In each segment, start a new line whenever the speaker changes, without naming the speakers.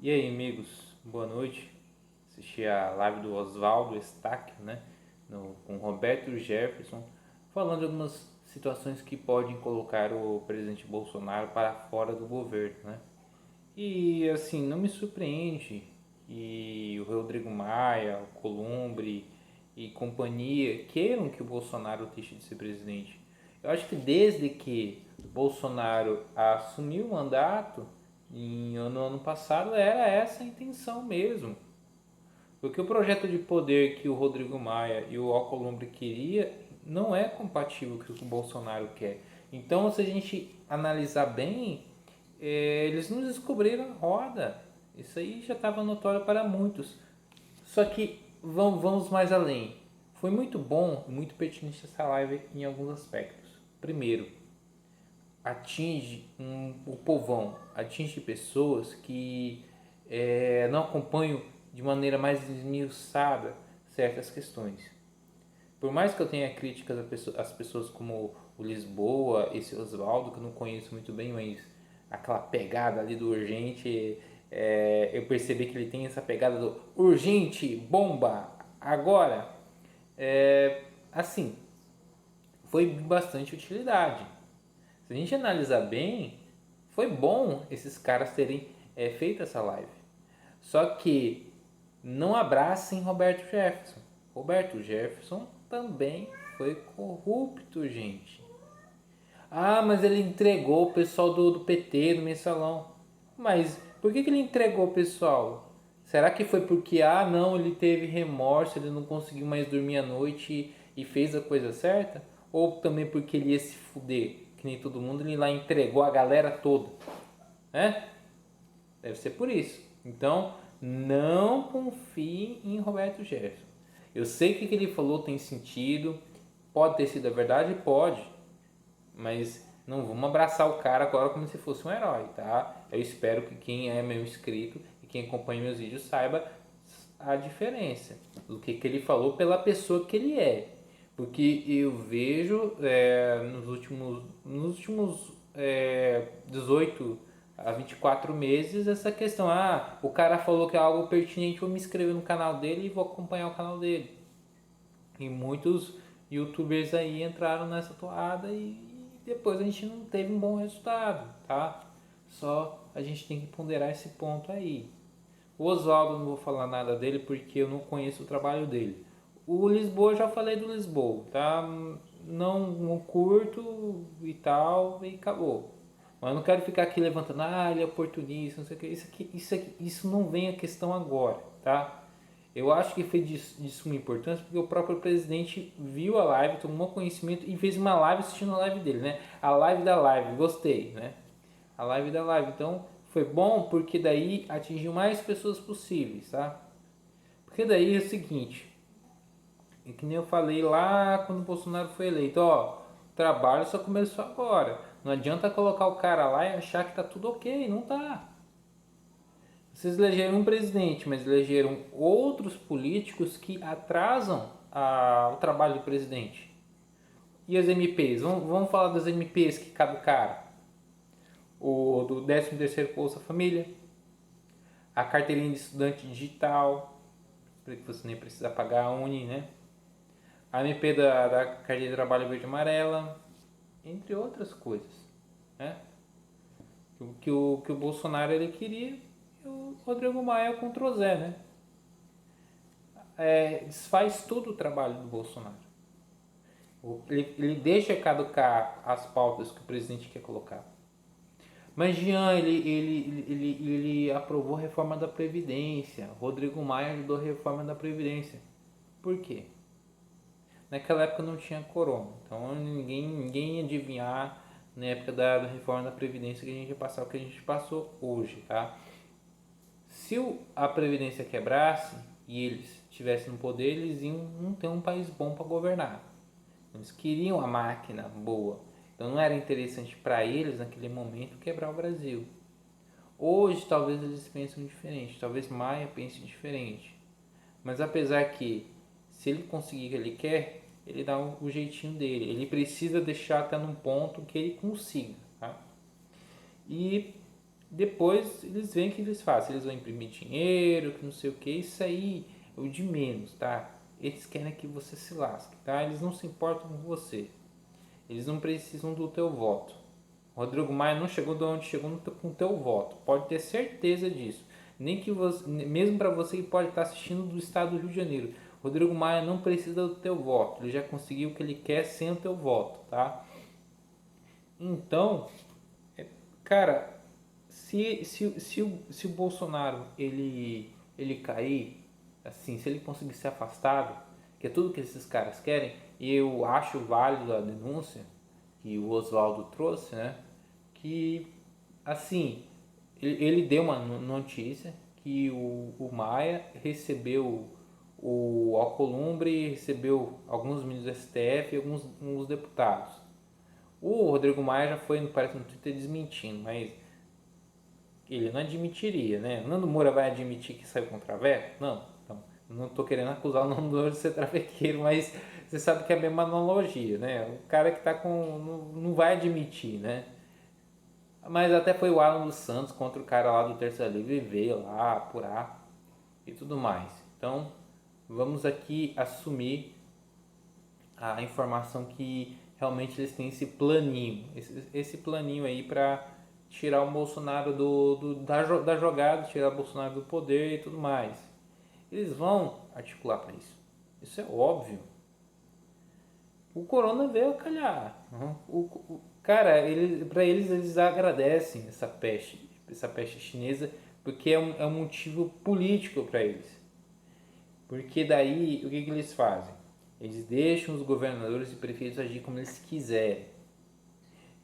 E aí, amigos, boa noite. Assisti a live do Oswaldo Eustáquio, né, com Roberto Jefferson, falando de algumas situações que podem colocar o presidente Bolsonaro para fora do governo, né? E assim, não me surpreende que o Rodrigo Maia, o Columbre e companhia queiram que o Bolsonaro deixe de ser presidente. Eu acho que desde que Bolsonaro assumiu o mandato no ano passado era essa a intenção mesmo. Porque o projeto de poder que o Rodrigo Maia e o Alcolumbre queria não é compatível com o que o Bolsonaro quer. Então, se a gente analisar bem, eles não descobriram a roda. Isso aí já estava notório para muitos. Só que vamos mais além. Foi muito bom, muito pertinente essa live em alguns aspectos. Primeiro, atinge o povão, atinge pessoas que não acompanham de maneira mais esmiuçada certas questões. Por mais que eu tenha críticas às pessoas como o Lisboa, esse Oswaldo, que eu não conheço muito bem, mas aquela pegada ali do urgente, eu percebi que ele tem essa pegada do urgente, bomba, agora. Assim, foi bastante utilidade. Se a gente analisar bem, foi bom esses caras terem feito essa live. Só que não abracem Roberto Jefferson. Roberto Jefferson também foi corrupto, gente. Ah, mas ele entregou o pessoal do PT, do mensalão. Mas por que ele entregou o pessoal? Será que foi porque, não, ele teve remorso, ele não conseguiu mais dormir à noite e fez a coisa certa? Ou também porque ele ia se fuder, que nem todo mundo, ele lá entregou a galera toda? Né? Deve ser por isso. Então, não confie em Roberto Jefferson. Eu sei que o que ele falou tem sentido, pode ter sido a verdade, pode, mas não vamos abraçar o cara agora como se fosse um herói, tá? Eu espero que quem é meu inscrito e quem acompanha meus vídeos saiba a diferença do que ele falou pela pessoa que ele é. Porque eu vejo nos últimos 18 a 24 meses essa questão. O cara falou que é algo pertinente, vou me inscrever no canal dele e vou acompanhar o canal dele. E muitos youtubers aí entraram nessa toada e depois a gente não teve um bom resultado, tá? Só a gente tem que ponderar esse ponto aí. O Oswaldo não vou falar nada dele porque eu não conheço o trabalho dele. O Lisboa, já falei do Lisboa, tá? Não curto e tal, e acabou. Mas eu não quero ficar aqui levantando, ele é oportunista, não sei o que. Isso não vem a questão agora, tá? Eu acho que foi de suma importância porque o próprio presidente viu a live, tomou conhecimento e fez uma live assistindo a live dele, né? A live da live, gostei, né? A live da live. Então foi bom porque daí atingiu mais pessoas possíveis, tá? Porque daí é o seguinte, é que nem eu falei lá quando o Bolsonaro foi eleito, ó, o trabalho só começou agora. Não adianta colocar o cara lá e achar que tá tudo ok, não tá. Vocês elegeram um presidente, mas elegeram outros políticos que atrasam o trabalho do presidente. E as MPs? Vamos falar das MPs que caducaram. O do 13º Bolsa Família, a carteirinha de estudante digital, para que você nem precisa pagar a Uni, né? A MP da carteira de trabalho verde e amarela, entre outras coisas, né? Que o Bolsonaro ele queria e o Rodrigo Maia é o Ctrl Z, né? Desfaz todo o trabalho do Bolsonaro. Ele deixa caducar as pautas que o presidente quer colocar. Mas Jean, ele aprovou a reforma da Previdência. Rodrigo Maia ajudou a reforma da Previdência. Por quê? Naquela época não tinha corona. Então ninguém ia adivinhar na época da reforma da Previdência que a gente ia passar o que a gente passou hoje, tá? Se a Previdência quebrasse e eles estivessem no poder, eles iam não ter um país bom para governar. Eles queriam a máquina boa. Então não era interessante para eles, naquele momento, quebrar o Brasil. Hoje talvez eles pensem diferente, talvez Maia pense diferente. Mas apesar que, se ele conseguir o que ele quer, ele dá o jeitinho dele. Ele precisa deixar até num ponto que ele consiga. Tá? E Depois eles veem o que eles fazem. Eles vão imprimir dinheiro, que não sei o que. Isso aí é o de menos, tá? Eles querem que você se lasque, tá? Eles não se importam com você. Eles não precisam do teu voto. O Rodrigo Maia não chegou de onde chegou com o teu voto. Pode ter certeza disso. Nem que você, mesmo para você que pode estar assistindo do estado do Rio de Janeiro, Rodrigo Maia não precisa do teu voto. Ele já conseguiu o que ele quer sem o teu voto, tá? Então, cara, se o Bolsonaro ele cair, assim, se ele conseguir ser afastado, que é tudo que esses caras querem, e eu acho válido a denúncia que o Oswaldo trouxe, né? Que, assim, ele deu uma notícia que o Maia recebeu o Alcolumbre, recebeu alguns ministros do STF e alguns deputados. O Rodrigo Maia já foi, parece, no Twitter desmentindo, mas ele não admitiria, né? O Nando Moura vai admitir que saiu com traveco? Não. Então, não estou querendo acusar o Nando Moura de ser travequeiro, mas você sabe que é a mesma analogia, né? O cara que está com... não vai admitir, né? Mas até foi o Alan dos Santos contra o cara lá do Terça Livre, veio lá apurar e tudo mais. Então, vamos aqui assumir a informação que realmente eles têm esse planinho, esse planinho aí para tirar o Bolsonaro da jogada, tirar o Bolsonaro do poder e tudo mais. Eles vão articular para isso. Isso é óbvio. O Corona veio a calhar. Cara, para eles agradecem essa peste chinesa, porque é um motivo político para eles. Porque daí, o que eles fazem? Eles deixam os governadores e prefeitos agir como eles quiserem.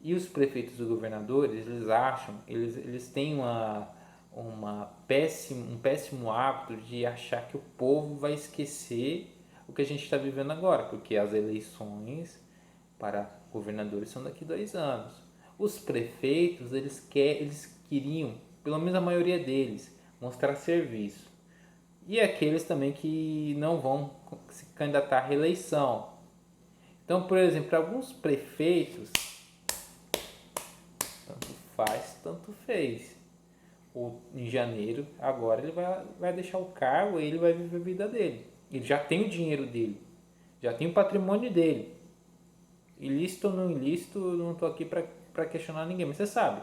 E os prefeitos e governadores, eles acham, eles têm um péssimo hábito de achar que o povo vai esquecer o que a gente está vivendo agora, porque as eleições para governadores são daqui a 2 anos. Os prefeitos, eles queriam, pelo menos a maioria deles, mostrar serviço. E aqueles também que não vão se candidatar à reeleição. Então, por exemplo, para alguns prefeitos, tanto faz, tanto fez. Em janeiro, agora ele vai deixar o cargo e ele vai viver a vida dele. Ele já tem o dinheiro dele, já tem o patrimônio dele. Ilícito ou não ilícito, eu não estou aqui para questionar ninguém, mas você sabe,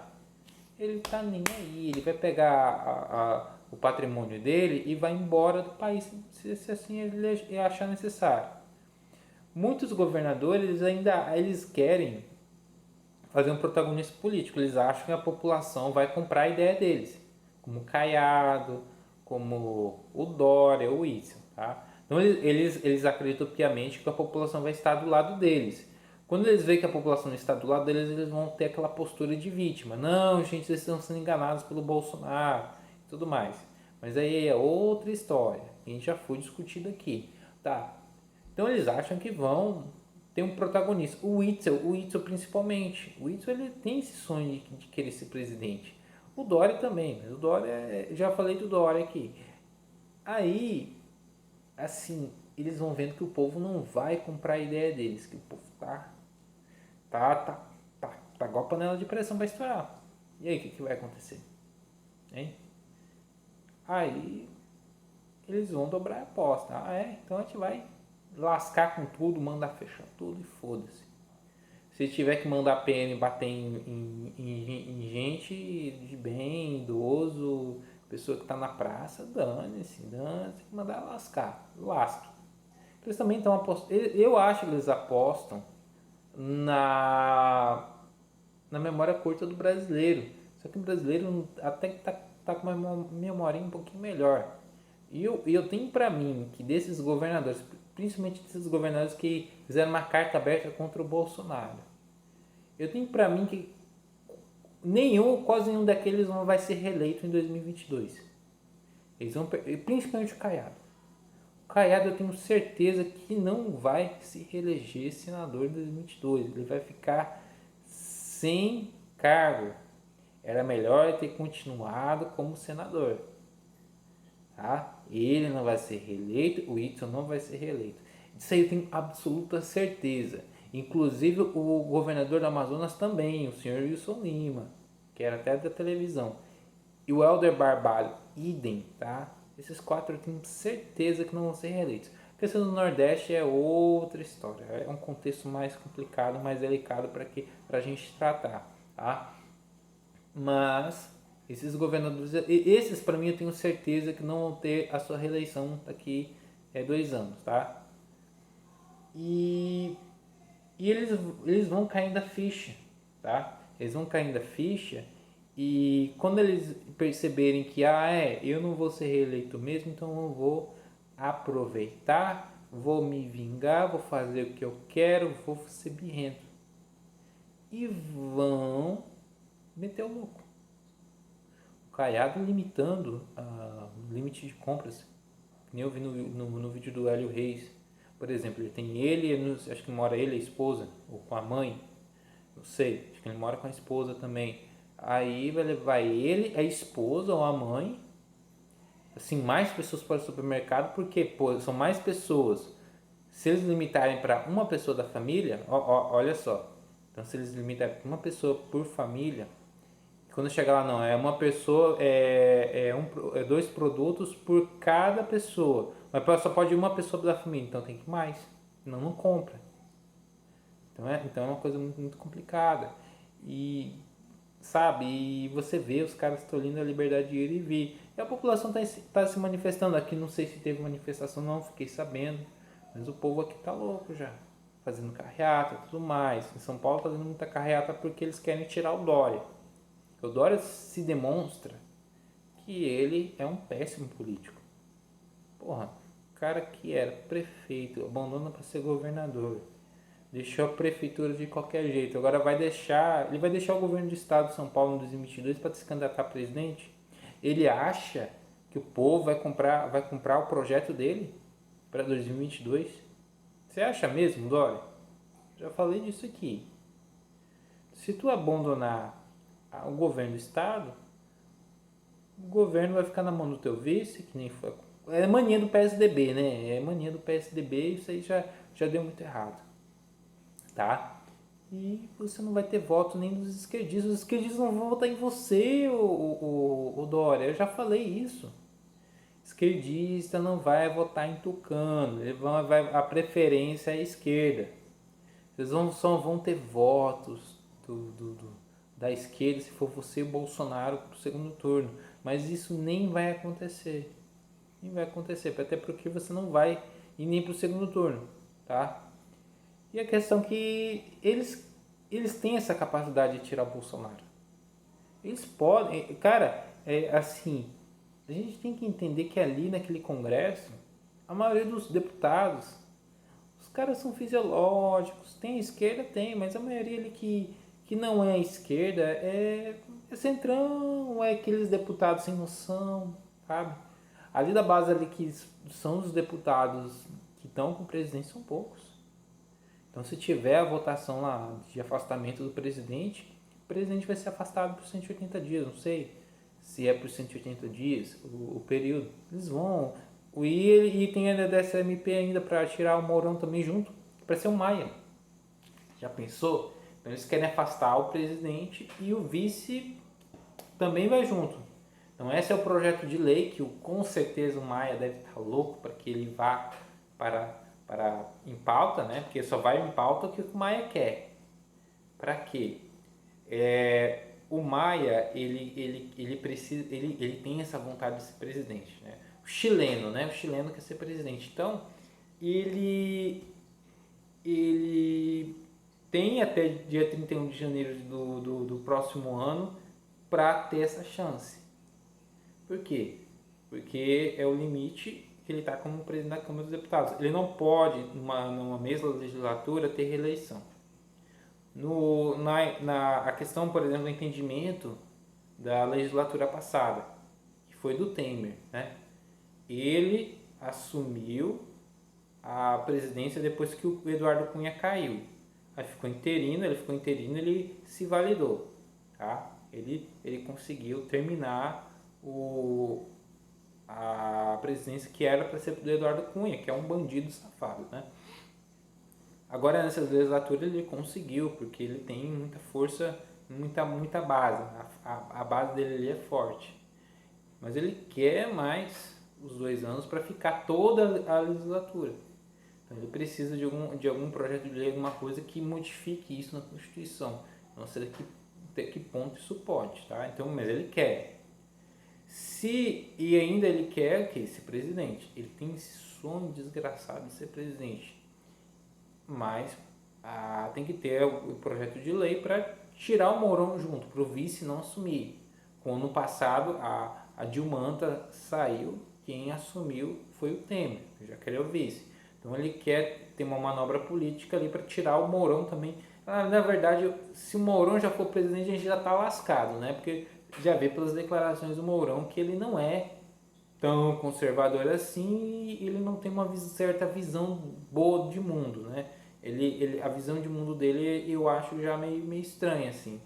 ele tá nem aí, ele vai pegar o patrimônio dele e vai embora do país se assim ele achar necessário. Muitos governadores ainda eles querem fazer um protagonismo político, eles acham que a população vai comprar a ideia deles, como o Caiado, como o Dória, o Witzel, tá? Então eles acreditam piamente que a população vai estar do lado deles. Quando eles veem que a população não está do lado deles, eles vão ter aquela postura de vítima. Não, gente, vocês estão sendo enganados pelo Bolsonaro e tudo mais. Mas aí é outra história. A gente já foi discutido aqui. Tá. Então eles acham que vão ter um protagonista. O Witzel principalmente. O Witzel ele tem esse sonho de querer ser presidente. O Dória também, mas o Dória, já falei do Dória aqui. Aí, assim, eles vão vendo que o povo não vai comprar a ideia deles, que o povo tá igual a panela de pressão para estourar. E aí, o que vai acontecer? Hein? Aí, eles vão dobrar a aposta. Ah, é? Então a gente vai lascar com tudo, mandar fechar tudo e foda-se. Se tiver que mandar PM bater em gente de bem, idoso, pessoa que tá na praça, dane-se, tem que mandar lascar, lasque. Eles também estão apostando, eu acho que eles apostam na memória curta do brasileiro. Só que o brasileiro até que tá com uma memória um pouquinho melhor. E eu tenho pra mim que desses governadores, principalmente desses governadores que fizeram uma carta aberta contra o Bolsonaro, eu tenho pra mim que quase nenhum daqueles vai ser reeleito em 2022. Eles vão, principalmente o Caiado. O Caiado eu tenho certeza que não vai se reeleger senador em 2022. Ele vai ficar sem cargo. Era melhor ter continuado como senador. Tá? Ele não vai ser reeleito, o Witzel não vai ser reeleito. Disso aí eu tenho absoluta certeza. Inclusive o governador do Amazonas também, o senhor Wilson Lima, que era até da televisão. E o Helder Barbalho, idem, tá? Esses 4 eu tenho certeza que não vão ser reeleitos. A questão do Nordeste é outra história. É um contexto mais complicado, mais delicado para a gente tratar, tá? Mas esses governadores, esses para mim eu tenho certeza que não vão ter a sua reeleição daqui 2 anos, tá? E, eles vão caindo da ficha, tá? Eles vão caindo da ficha e quando eles perceberem que eu não vou ser reeleito mesmo, então eu vou aproveitar, vou me vingar, vou fazer o que eu quero, vou ser birrento. E vão meter o louco. O Caiado limitando o limite de compras. Que nem eu vi no vídeo do Hélio Reis. Por exemplo, acho que mora ele e a esposa, ou com a mãe, não sei, acho que ele mora com a esposa também. Aí vai levar ele, a esposa ou a mãe, assim, mais pessoas para o supermercado, porque são mais pessoas. Se eles limitarem para uma pessoa da família, olha só. Então, se eles limitarem para uma pessoa por família, quando chegar lá, não, é uma pessoa, é 2 produtos por cada pessoa. Mas só pode ir uma pessoa da família, então tem que ir mais. Senão não compra. Então é uma coisa muito, muito complicada. E, sabe, e você vê os caras tolhindo a liberdade de ir e vir. E a população está se manifestando aqui, não sei se teve manifestação, não fiquei sabendo. Mas o povo aqui tá louco já. Fazendo carreata e tudo mais. Em São Paulo tá fazendo muita carreata porque eles querem tirar o Dória. O Dória se demonstra que ele é um péssimo político. Porra, o cara que era prefeito, abandona para ser governador. Deixou a prefeitura de qualquer jeito. Agora ele vai deixar o governo do estado de São Paulo em 2022 para se candidatar a presidente. Ele acha que o povo vai comprar o projeto dele para 2022? Você acha mesmo, Dória? Já falei disso aqui. Se tu abandonar o governo do estado, o governo vai ficar na mão do teu vice, que nem foi. É mania do PSDB, né? É mania do PSDB, isso aí já deu muito errado. Tá? E você não vai ter voto nem dos esquerdistas. Os esquerdistas não vão votar em você, o Dória. Eu já falei isso. Esquerdista não vai votar em Tucano. A preferência é a esquerda. Só vão ter votos da esquerda se for você e o Bolsonaro para o segundo turno. Mas isso nem vai acontecer. Nem vai acontecer. Até porque você não vai ir nem para o segundo turno. Tá? E a questão é que eles têm essa capacidade de tirar o Bolsonaro. Eles podem. Cara, assim, a gente tem que entender que ali naquele congresso, a maioria dos deputados, os caras são fisiológicos. Tem esquerda? Tem, mas a maioria ali que não é esquerda é centrão, é aqueles deputados sem noção, sabe? Ali da base ali que são os deputados que estão com o presidente são poucos. Então, se tiver a votação lá de afastamento do presidente, o presidente vai ser afastado por 180 dias. Não sei se é por 180 dias o período. Eles vão. E tem ainda dessa MP ainda para tirar o Mourão também junto, para ser o Maia. Já pensou? Então, eles querem afastar o presidente e o vice também vai junto. Então, esse é o projeto de lei que com certeza o Maia deve estar louco para que ele vá para em pauta, né? Porque só vai em pauta o que o Maia quer. Para quê? O Maia ele precisa, ele tem essa vontade de ser presidente, né? O chileno quer ser presidente. Então ele tem até dia 31 de janeiro do próximo ano para ter essa chance. Por quê? Porque é o limite que ele está como presidente da Câmara dos Deputados. Ele não pode, numa mesma legislatura, ter reeleição. A questão, por exemplo, do entendimento da legislatura passada, que foi do Temer, né? Ele assumiu a presidência depois que o Eduardo Cunha caiu. Aí ele se validou, tá? Ele conseguiu terminar a presidência que era para ser do Eduardo Cunha, que é um bandido safado, né? Agora nessa legislatura ele conseguiu, porque ele tem muita força, muita base. A base dele ali é forte. mas ele quer mais os 2 anos para ficar toda a legislatura. Então ele precisa de algum projeto de lei, alguma coisa que modifique isso na Constituição. Não sei até que ponto isso pode, tá? Então, mas ele quer. E ainda ele quer que ser presidente. Ele tem esse sonho desgraçado de ser presidente. Mas tem que ter o projeto de lei para tirar o Mourão junto, para o vice não assumir. Com ano passado, a Dilmanta saiu, quem assumiu foi o Temer, já que ele é o vice. Então ele quer ter uma manobra política ali para tirar o Mourão também. Na verdade, se o Mourão já for presidente, a gente já está lascado, né? Porque já vê pelas declarações do Mourão que ele não é tão conservador assim e ele não tem uma certa visão boa de mundo, né? A visão de mundo dele eu acho já meio estranha, assim.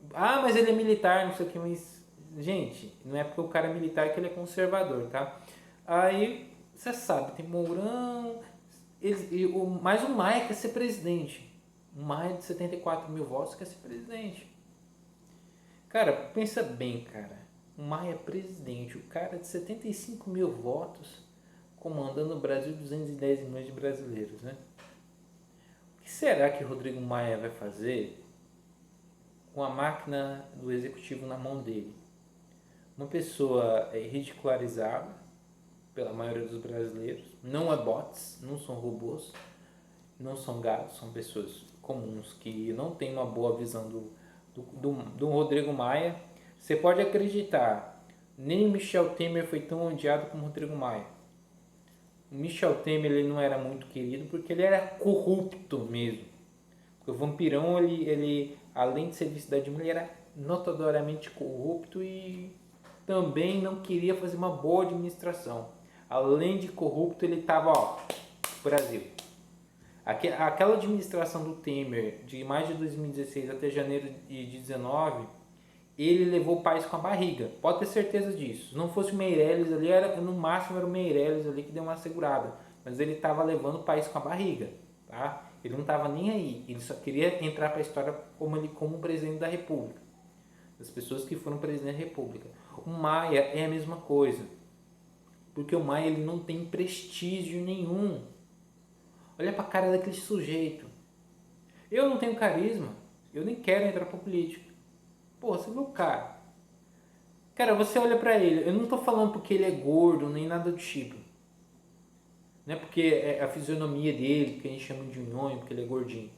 Mas ele é militar, não sei o que, mas... Gente, não é porque o cara é militar que ele é conservador, tá? Aí, você sabe, tem Mourão... Mas o Maia quer ser presidente. O Maia de 74 mil votos quer ser presidente. Cara, pensa bem, cara. O Maia é presidente. O cara de 75 mil votos comandando o Brasil, 210 milhões de brasileiros, né? O que será que Rodrigo Maia vai fazer com a máquina do executivo na mão dele? Uma pessoa ridicularizada pela maioria dos brasileiros, não é bots, não são robôs, não são gatos, são pessoas comuns que não têm uma boa visão do Rodrigo Maia. Você pode acreditar, nem Michel Temer foi tão odiado como Rodrigo Maia. O Michel Temer ele não era muito querido porque ele era corrupto mesmo. Porque o Vampirão, ele além de ser vice da Dilma, ele era notadoramente corrupto e também não queria fazer uma boa administração. Além de corrupto, ele estava, Brasil. Aquela administração do Temer, de mais de 2016 até janeiro de 2019, ele levou o país com a barriga. Pode ter certeza disso. Se não fosse o Meirelles ali, no máximo era o Meirelles ali que deu uma segurada. Mas ele estava levando o país com a barriga. Tá? Ele não estava nem aí. Ele só queria entrar para a história como presidente da República. Das pessoas que foram presidente da República. O Maia é a mesma coisa. Porque o Maia ele não tem prestígio nenhum. Olha pra cara daquele sujeito. Eu não tenho carisma. Eu nem quero entrar pra política. Pô, você viu o cara. Cara, você olha pra ele. Eu não tô falando porque ele é gordo, nem nada do tipo. Não é porque é a fisionomia dele, que a gente chama de nhonho, porque ele é gordinho.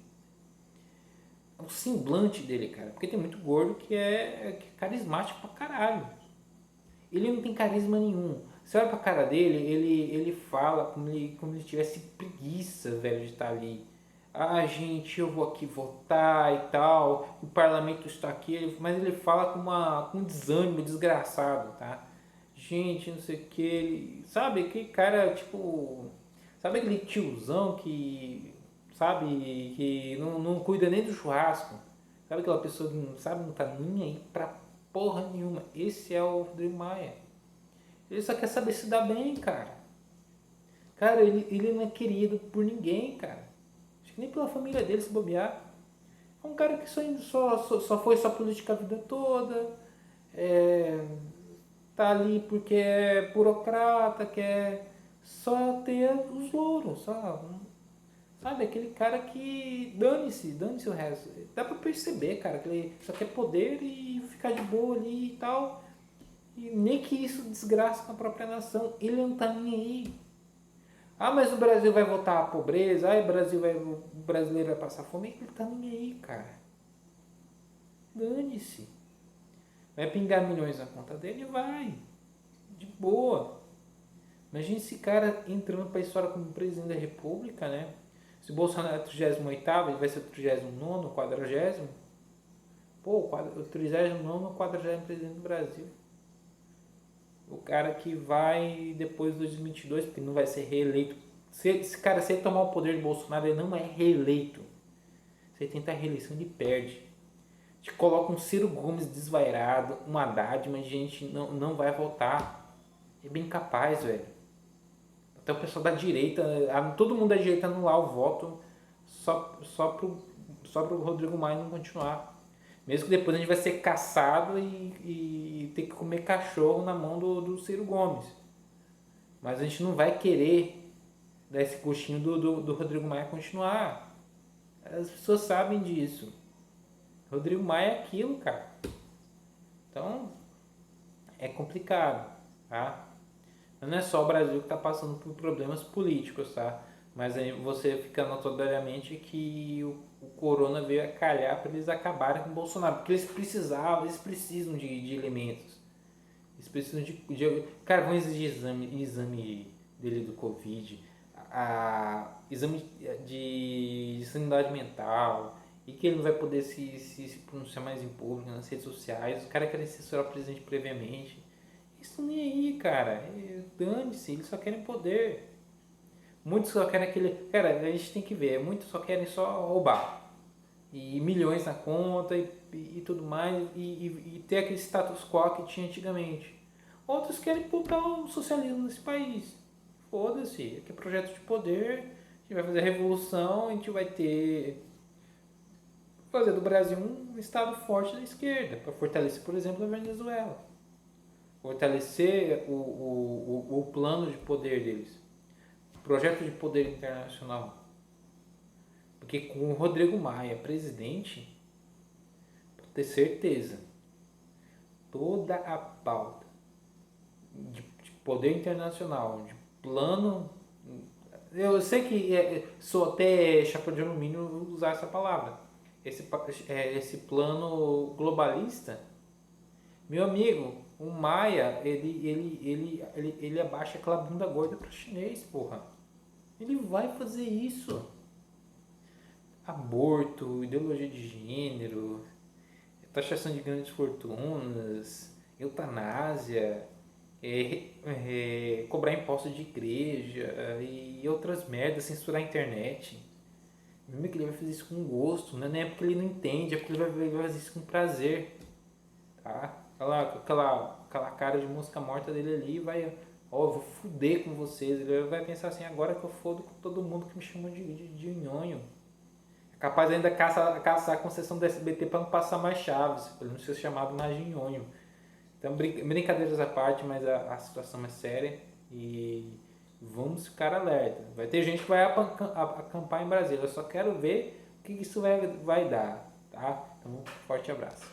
É o semblante dele, cara. Porque tem muito gordo que é carismático pra caralho. Ele não tem carisma nenhum. Você olha pra cara dele, ele fala como ele tivesse preguiça, velho, de estar ali. Gente, eu vou aqui votar e tal, o parlamento está aqui, mas ele fala com um desânimo desgraçado, tá? Gente, não sei o que, sabe, aquele cara, tipo, sabe aquele tiozão que, sabe, que não cuida nem do churrasco, sabe aquela pessoa que não sabe, não tá nem aí pra porra nenhuma. Esse é o Rodrigo Maia. Ele só quer saber se dá bem, cara. Cara, ele não é querido por ninguém, cara. Acho que nem pela família dele, se bobear. É um cara que só foi só política a vida toda. Tá ali porque é burocrata, quer só ter os louros, sabe? Aquele cara que dane-se o resto. Dá pra perceber, cara, que ele só quer poder e ficar de boa ali e tal. E nem que isso desgraça com a própria nação. Ele não tá nem aí. Mas o Brasil vai voltar à pobreza. O brasileiro vai passar fome. Ele tá nem aí, cara. Dane-se. Vai pingar milhões na conta dele? Vai. De boa. Imagina esse cara entrando pra história como presidente da República, né? Se o Bolsonaro é o 38º, ele vai ser o 39º, o 40º. Pô, o 39º, o 40º presidente do Brasil. O cara que vai depois de 2022, porque não vai ser reeleito. Se ele tomar o poder do Bolsonaro, ele não é reeleito. Se ele tentar a reeleição, ele perde. A gente coloca um Ciro Gomes desvairado, um Haddad, mas a gente não vai votar. É bem capaz, velho. Até o pessoal da direita, todo mundo da direita anular o voto só pro Rodrigo Maia não continuar. Mesmo que depois a gente vai ser caçado e ter que comer cachorro na mão do Ciro Gomes. Mas a gente não vai querer dar esse gostinho do Rodrigo Maia continuar. As pessoas sabem disso. Rodrigo Maia é aquilo, cara. Então, é complicado, tá? Mas não é só o Brasil que está passando por problemas políticos, tá? Mas aí você fica notoriamente que o corona veio a calhar para eles acabarem com o Bolsonaro. Porque eles precisam de elementos. Eles precisam cara, vão exigir exame dele do Covid, exame de sanidade mental, e que ele não vai poder se pronunciar mais em público, nas redes sociais. Os caras querem censurar o presidente previamente. Isso nem aí, cara. Dane-se, eles só querem poder. Muitos só querem aquele. Cara, a gente tem que ver, muitos só querem só roubar. E milhões na conta e tudo mais. E ter aquele status quo que tinha antigamente. Outros querem botar o socialismo nesse país. Foda-se, aqui é projeto de poder. A gente vai fazer a revolução, a gente vai ter. Fazer do Brasil um estado forte da esquerda. Para fortalecer, por exemplo, a Venezuela. Fortalecer o plano de poder deles. Projeto de poder internacional. Porque com o Rodrigo Maia presidente, pode ter certeza, toda a pauta de poder internacional, de plano. Eu sei que sou até chapéu de alumínio usar essa palavra. Esse plano globalista, meu amigo, o Maia, ele abaixa aquela bunda gorda para chinês, porra. Ele vai fazer isso. Aborto, ideologia de gênero, taxação de grandes fortunas, eutanásia, cobrar impostos de igreja e outras merdas, censurar a internet. Mesmo que ele vai fazer isso com gosto, não é porque ele não entende, é porque ele vai fazer isso com prazer. Tá? Aquela cara de mosca morta dele ali vai, eu vou fuder com vocês. Ele vai pensar assim, agora que eu fodo com todo mundo que me chamou de nhonho. É capaz ainda caçar a concessão do SBT para não passar mais Chaves, para não ser chamado mais de nhonho. Então, brincadeiras à parte, mas a situação é séria e vamos ficar alerta. Vai ter gente que vai acampar em Brasília. Eu só quero ver o que isso vai dar, tá? Então, forte abraço.